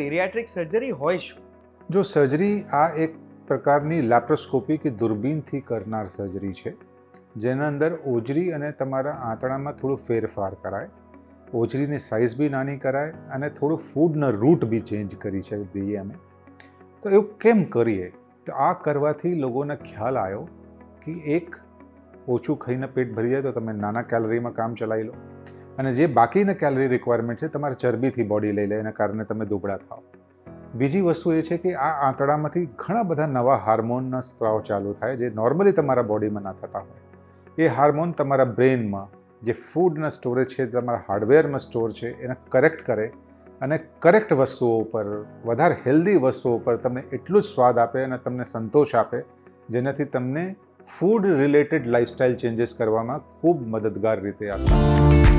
Bariatric surgery હોય શું? જો સર્જરી આ એક પ્રકારની લેપ્રોસ્કોપી કે દૂરબીનથી કરનાર સર્જરી છે, જેના અંદર ઓજરી અને તમારા આંતરડામાં થોડો ફેરફાર કરાય, ઓજરીની સાઇઝ બી નાની કરાય અને થોડું ફૂડના રૂટ બી ચેન્જ કરી છે દઈએ અમે. તો એવું કેમ કરીએ? તો આ કરવાથી લોકોને ખ્યાલ આવ્યો કે એક ઓછું ખાઈને પેટ ભરી જાય તો તમે નાના કેલરીમાં કામ ચલાવી લો, અને જે બાકીના કેલરી રિક્વાયરમેન્ટ છે તમારે ચરબીથી બોડી લઈ લે, એના કારણે તમે દુબળા થાઓ. બીજી વસ્તુ એ છે કે આ આંતરડામાંથી ઘણા બધા નવા હાર્મોનના સ્ત્રાવ ચાલુ થાય જે નોર્મલી તમારા બોડીમાં ના થતા હોય. એ હાર્મોન તમારા બ્રેઇનમાં જે ફૂડના સ્ટોરેજ છે, તમારા હાર્ડવેરમાં સ્ટોર છે, એને કરેક્ટ કરે અને કરેક્ટ વસ્તુઓ ઉપર, વધારે હેલ્ધી વસ્તુઓ ઉપર તમને એટલું જ સ્વાદ આપે અને તમને સંતોષ આપે, જેનાથી તમને ફૂડ રિલેટેડ લાઇફસ્ટાઇલ ચેન્જીસ કરવામાં ખૂબ મદદગાર રીતે આસાન.